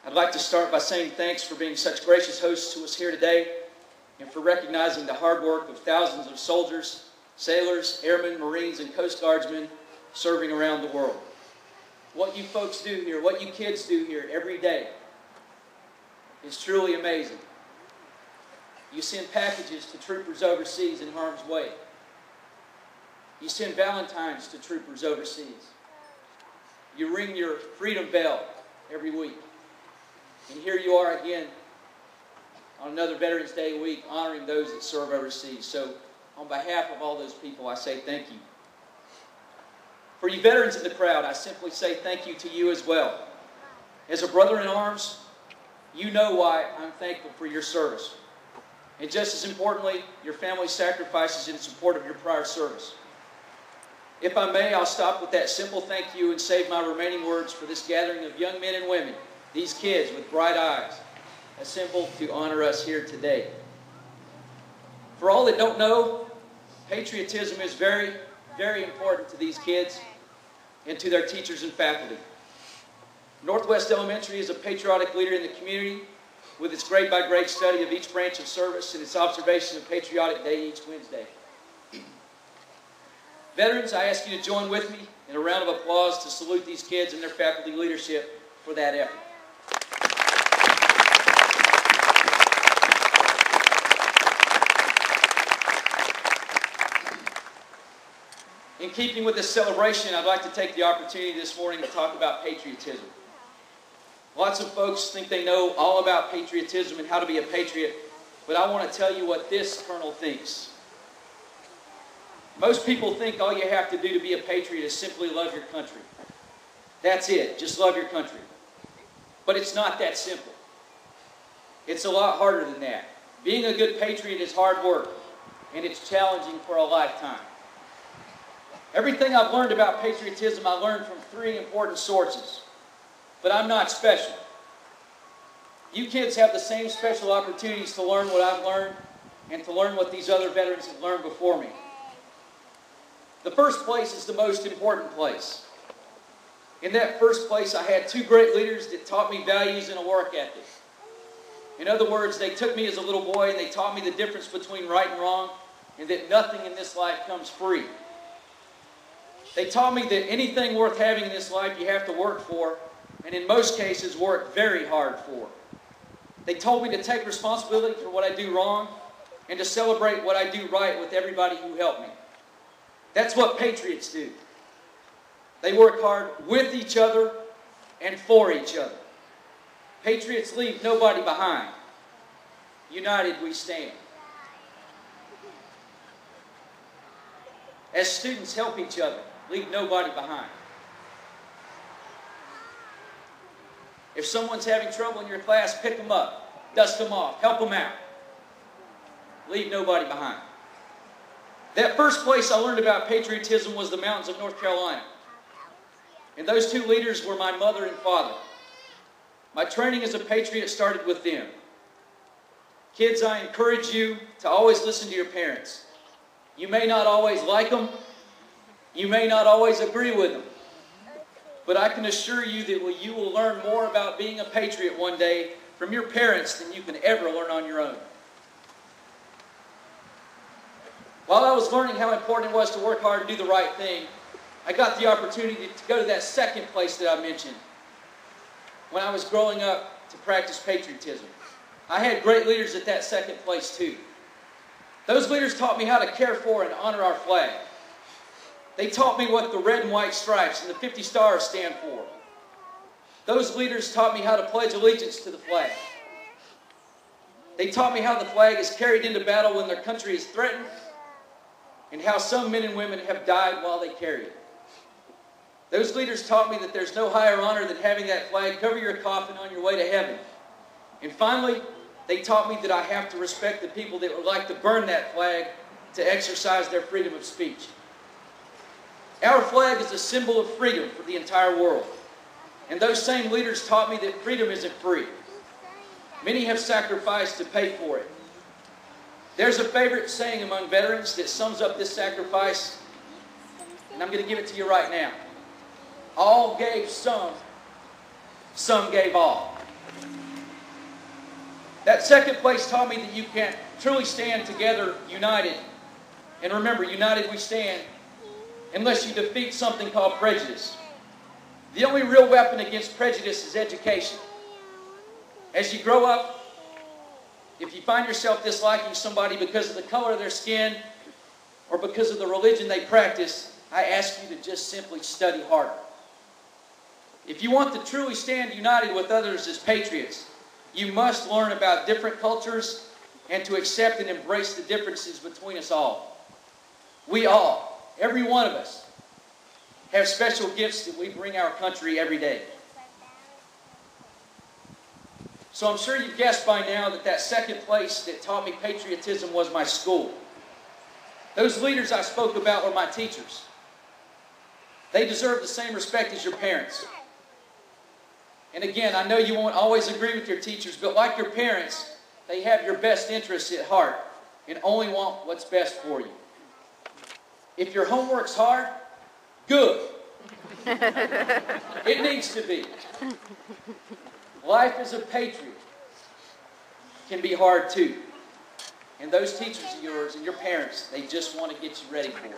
I'd like to start by saying thanks for being such gracious hosts to us here today and for recognizing the hard work of thousands of soldiers, sailors, airmen, Marines, and Coast Guardsmen serving around the world. What you folks do here, what you kids do here every day is truly amazing. You send packages to troopers overseas in harm's way. You send Valentines to troopers overseas. You ring your freedom bell every week. And here you are again on another Veterans Day week honoring those that serve overseas. So on behalf of all those people, I say thank you. For you veterans in the crowd, I simply say thank you to you as well. As a brother in arms, you know why I'm thankful for your service. And just as importantly, your family's sacrifices in support of your prior service. If I may, I'll stop with that simple thank you and save my remaining words for this gathering of young men and women, these kids with bright eyes, assembled to honor us here today. For all that don't know, patriotism is very, very important to these kids and to their teachers and faculty. Northwest Elementary is a patriotic leader in the community with its grade-by-grade study of each branch of service and its observation of Patriotic Day each Wednesday. Veterans, I ask you to join with me in a round of applause to salute these kids and their faculty leadership for that effort. In keeping with this celebration, I'd like to take the opportunity this morning to talk about patriotism. Lots of folks think they know all about patriotism and how to be a patriot, but I want to tell you what this colonel thinks. Most people think all you have to do to be a patriot is simply love your country. That's it, just love your country. But it's not that simple. It's a lot harder than that. Being a good patriot is hard work, and it's challenging for a lifetime. Everything I've learned about patriotism, I learned from three important sources. But I'm not special. You kids have the same special opportunities to learn what I've learned and to learn what these other veterans have learned before me. The first place is the most important place. In that first place, I had two great leaders that taught me values and a work ethic. In other words, they took me as a little boy and they taught me the difference between right and wrong and that nothing in this life comes free. They taught me that anything worth having in this life you have to work for, and in most cases work very hard for. They told me to take responsibility for what I do wrong and to celebrate what I do right with everybody who helped me. That's what patriots do. They work hard with each other and for each other. Patriots leave nobody behind. United we stand. As students help each other, leave nobody behind. If someone's having trouble in your class, pick them up, dust them off, help them out. Leave nobody behind. That first place I learned about patriotism was the mountains of North Carolina. And those two leaders were my mother and father. My training as a patriot started with them. Kids, I encourage you to always listen to your parents. You may not always like them. You may not always agree with them. But I can assure you that you will learn more about being a patriot one day from your parents than you can ever learn on your own. While I was learning how important it was to work hard and do the right thing, I got the opportunity to go to that second place that I mentioned when I was growing up to practice patriotism. I had great leaders at that second place too. Those leaders taught me how to care for and honor our flag. They taught me what the red and white stripes and the 50 stars stand for. Those leaders taught me how to pledge allegiance to the flag. They taught me how the flag is carried into battle when their country is threatened and how some men and women have died while they carry it. Those leaders taught me that there's no higher honor than having that flag cover your coffin on your way to heaven. And finally, they taught me that I have to respect the people that would like to burn that flag to exercise their freedom of speech. Our flag is a symbol of freedom for the entire world. And those same leaders taught me that freedom isn't free. Many have sacrificed to pay for it. There's a favorite saying among veterans that sums up this sacrifice, and I'm going to give it to you right now. All gave some gave all. That second place taught me that you can truly stand together united. And remember, united we stand unless you defeat something called prejudice. The only real weapon against prejudice is education. As you grow up, if you find yourself disliking somebody because of the color of their skin or because of the religion they practice, I ask you to just simply study harder. If you want to truly stand united with others as patriots, you must learn about different cultures and to accept and embrace the differences between us all. We all, every one of us, have special gifts that we bring our country every day. So I'm sure you've guessed by now that that second place that taught me patriotism was my school. Those leaders I spoke about were my teachers. They deserve the same respect as your parents. And again, I know you won't always agree with your teachers, but like your parents, they have your best interests at heart and only want what's best for you. If your homework's hard, good. It needs to be. Life as a patriot can be hard too. And those teachers of yours and your parents, they just want to get you ready for it.